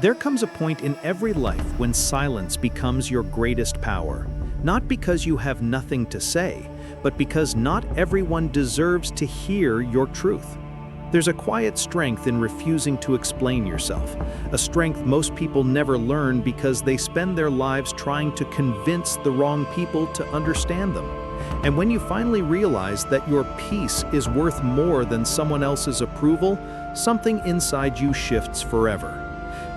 There comes a point in every life when silence becomes your greatest power, not because you have nothing to say, but because not everyone deserves to hear your truth. There's a quiet strength in refusing to explain yourself, a strength most people never learn because they spend their lives trying to convince the wrong people to understand them. And when you finally realize that your peace is worth more than someone else's approval, something inside you shifts forever.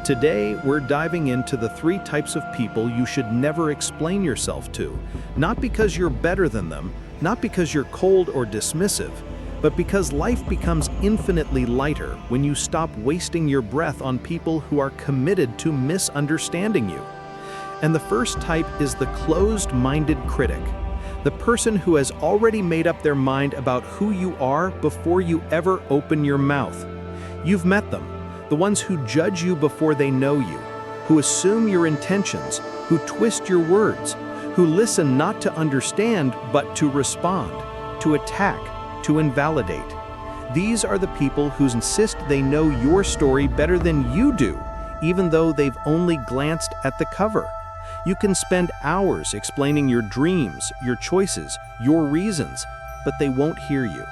Today, we're diving into the 3 types of people you should never explain yourself to, not because you're better than them, not because you're cold or dismissive, but because life becomes infinitely lighter when you stop wasting your breath on people who are committed to misunderstanding you. And the first type is the closed-minded critic, the person who has already made up their mind about who you are before you ever open your mouth. You've met them. The ones who judge you before they know you, who assume your intentions, who twist your words, who listen not to understand but to respond, to attack, to invalidate. These are the people who insist they know your story better than you do, even though they've only glanced at the cover. You can spend hours explaining your dreams, your choices, your reasons, but they won't hear you.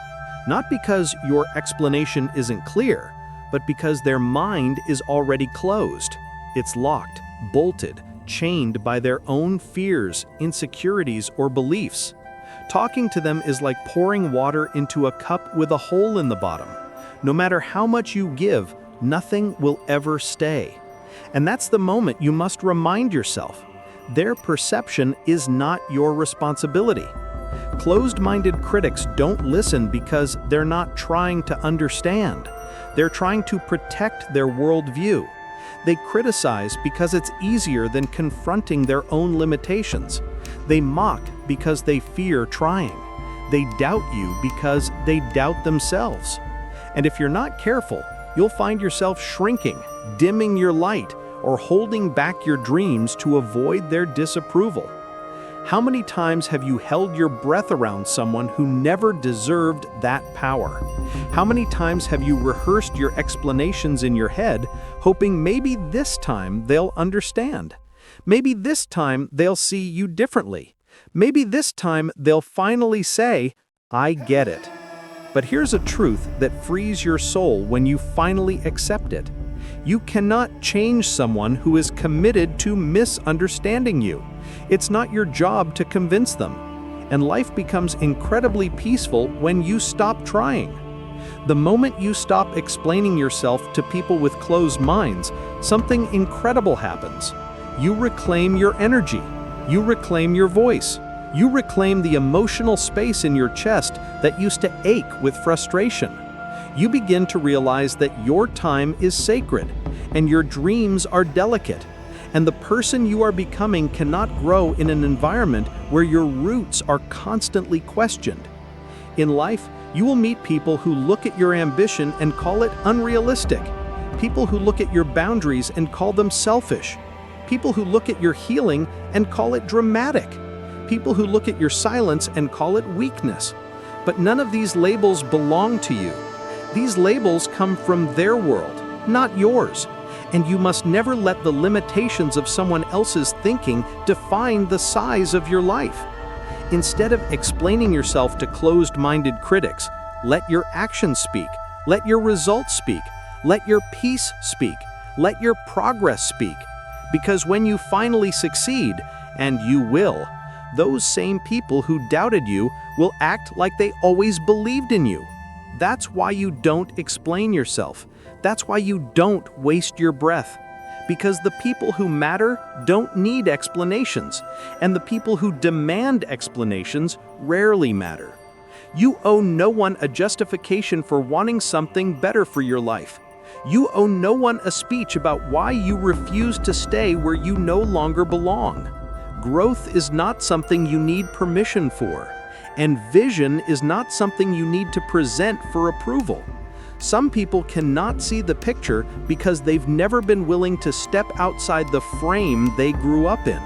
Not because your explanation isn't clear, but because their mind is already closed. It's locked, bolted, chained by their own fears, insecurities, or beliefs. Talking to them is like pouring water into a cup with a hole in the bottom. No matter how much you give, nothing will ever stay. And that's the moment you must remind yourself. Their perception is not your responsibility. Closed-minded critics don't listen because they're not trying to understand. They're trying to protect their worldview. They criticize because it's easier than confronting their own limitations. They mock because they fear trying. They doubt you because they doubt themselves. And if you're not careful, you'll find yourself shrinking, dimming your light, or holding back your dreams to avoid their disapproval. How many times have you held your breath around someone who never deserved that power? How many times have you rehearsed your explanations in your head, hoping maybe this time they'll understand? Maybe this time they'll see you differently. Maybe this time they'll finally say, "I get it." But here's a truth that frees your soul when you finally accept it. You cannot change someone who is committed to misunderstanding you. It's not your job to convince them. And life becomes incredibly peaceful when you stop trying. The moment you stop explaining yourself to people with closed minds, something incredible happens. You reclaim your energy. You reclaim your voice. You reclaim the emotional space in your chest that used to ache with frustration. You begin to realize that your time is sacred, and your dreams are delicate, and the person you are becoming cannot grow in an environment where your roots are constantly questioned. In life, you will meet people who look at your ambition and call it unrealistic, people who look at your boundaries and call them selfish, people who look at your healing and call it dramatic, people who look at your silence and call it weakness. But none of these labels belong to you. These labels come from their world, not yours. And you must never let the limitations of someone else's thinking define the size of your life. Instead of explaining yourself to closed-minded critics, let your actions speak, let your results speak, let your peace speak, let your progress speak. Because when you finally succeed, and you will, those same people who doubted you will act like they always believed in you. That's why you don't explain yourself. That's why you don't waste your breath. Because the people who matter don't need explanations, and the people who demand explanations rarely matter. You owe no one a justification for wanting something better for your life. You owe no one a speech about why you refuse to stay where you no longer belong. Growth is not something you need permission for. And vision is not something you need to present for approval. Some people cannot see the picture because they've never been willing to step outside the frame they grew up in.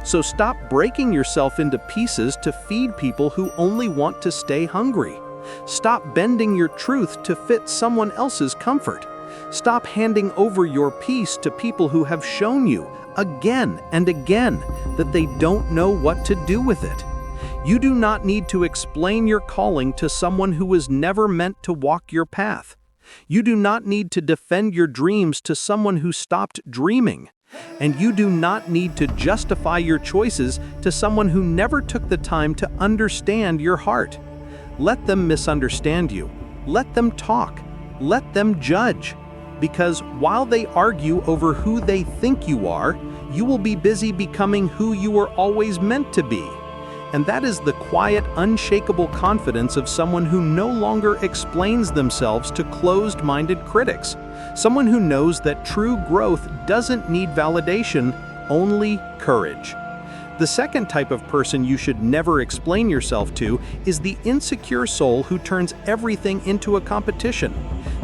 So stop breaking yourself into pieces to feed people who only want to stay hungry. Stop bending your truth to fit someone else's comfort. Stop handing over your peace to people who have shown you, again and again, that they don't know what to do with it. You do not need to explain your calling to someone who was never meant to walk your path. You do not need to defend your dreams to someone who stopped dreaming. And you do not need to justify your choices to someone who never took the time to understand your heart. Let them misunderstand you. Let them talk. Let them judge. Because while they argue over who they think you are, you will be busy becoming who you were always meant to be. And that is the quiet, unshakable confidence of someone who no longer explains themselves to closed-minded critics. Someone who knows that true growth doesn't need validation, only courage. The second type of person you should never explain yourself to is the insecure soul who turns everything into a competition.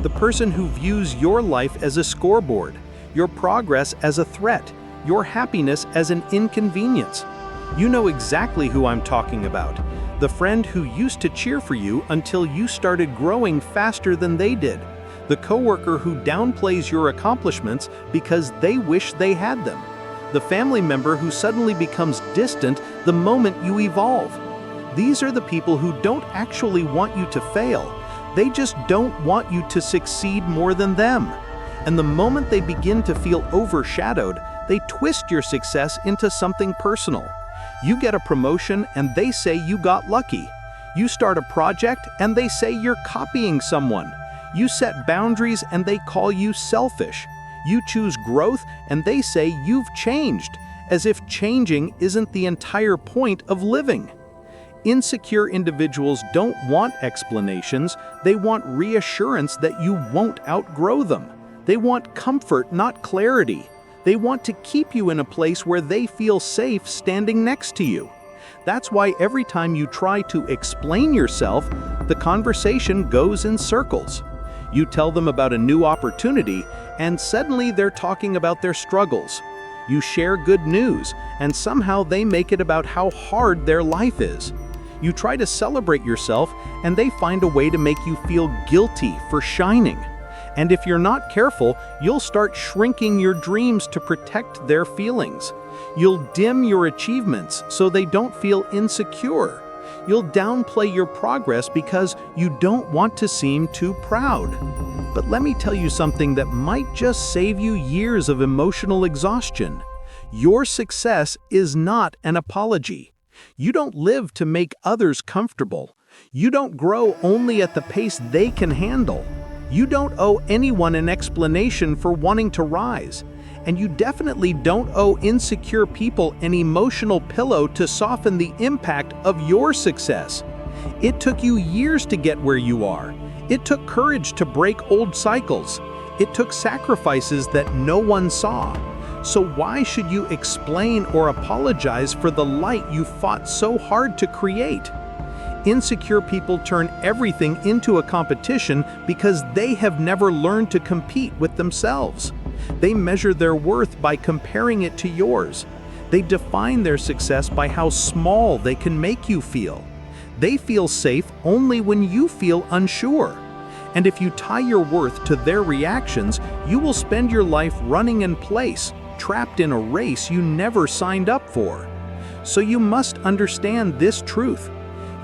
The person who views your life as a scoreboard, your progress as a threat, your happiness as an inconvenience. You know exactly who I'm talking about. The friend who used to cheer for you until you started growing faster than they did. The coworker who downplays your accomplishments because they wish they had them. The family member who suddenly becomes distant the moment you evolve. These are the people who don't actually want you to fail. They just don't want you to succeed more than them. And the moment they begin to feel overshadowed, they twist your success into something personal. You get a promotion and they say you got lucky. You start a project and they say you're copying someone. You set boundaries and they call you selfish. You choose growth and they say you've changed, as if changing isn't the entire point of living. Insecure individuals don't want explanations, they want reassurance that you won't outgrow them. They want comfort, not clarity. They want to keep you in a place where they feel safe standing next to you. That's why every time you try to explain yourself, the conversation goes in circles. You tell them about a new opportunity, and suddenly they're talking about their struggles. You share good news, and somehow they make it about how hard their life is. You try to celebrate yourself, and they find a way to make you feel guilty for shining. And if you're not careful, you'll start shrinking your dreams to protect their feelings. You'll dim your achievements so they don't feel insecure. You'll downplay your progress because you don't want to seem too proud. But let me tell you something that might just save you years of emotional exhaustion. Your success is not an apology. You don't live to make others comfortable. You don't grow only at the pace they can handle. You don't owe anyone an explanation for wanting to rise. And you definitely don't owe insecure people an emotional pillow to soften the impact of your success. It took you years to get where you are. It took courage to break old cycles. It took sacrifices that no one saw. So why should you explain or apologize for the light you fought so hard to create? Insecure people turn everything into a competition because they have never learned to compete with themselves. They measure their worth by comparing it to yours. They define their success by how small they can make you feel. They feel safe only when you feel unsure. And if you tie your worth to their reactions, you will spend your life running in place, trapped in a race you never signed up for. So you must understand this truth.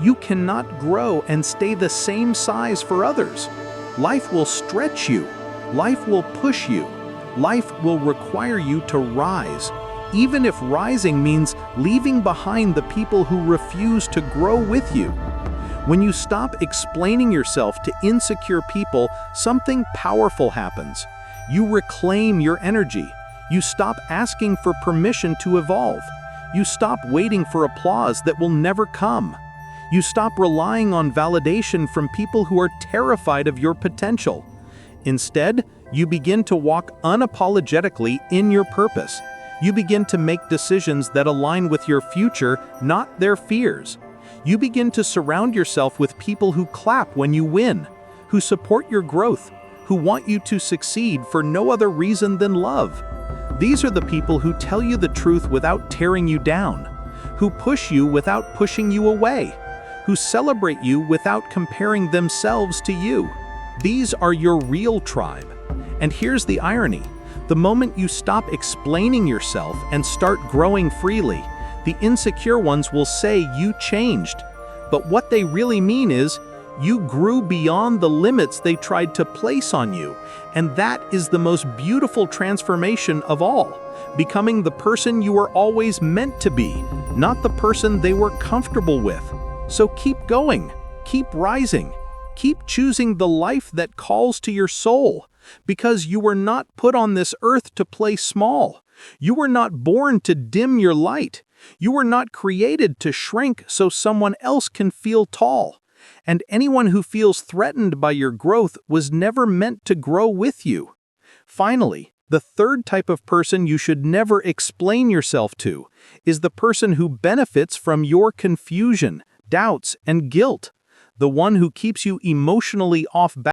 You cannot grow and stay the same size for others. Life will stretch you. Life will push you. Life will require you to rise, even if rising means leaving behind the people who refuse to grow with you. When you stop explaining yourself to insecure people, something powerful happens. You reclaim your energy. You stop asking for permission to evolve. You stop waiting for applause that will never come. You stop relying on validation from people who are terrified of your potential. Instead, you begin to walk unapologetically in your purpose. You begin to make decisions that align with your future, not their fears. You begin to surround yourself with people who clap when you win, who support your growth, who want you to succeed for no other reason than love. These are the people who tell you the truth without tearing you down, who push you without pushing you away, who celebrate you without comparing themselves to you. These are your real tribe. And here's the irony. The moment you stop explaining yourself and start growing freely, the insecure ones will say you changed. But what they really mean is, you grew beyond the limits they tried to place on you. And that is the most beautiful transformation of all, becoming the person you were always meant to be, not the person they were comfortable with. So keep going, keep rising, keep choosing the life that calls to your soul, because you were not put on this earth to play small. You were not born to dim your light. You were not created to shrink so someone else can feel tall. And anyone who feels threatened by your growth was never meant to grow with you. Finally, the third type of person you should never explain yourself to is the person who benefits from your confusion, doubts, and guilt, the one who keeps you emotionally off balance.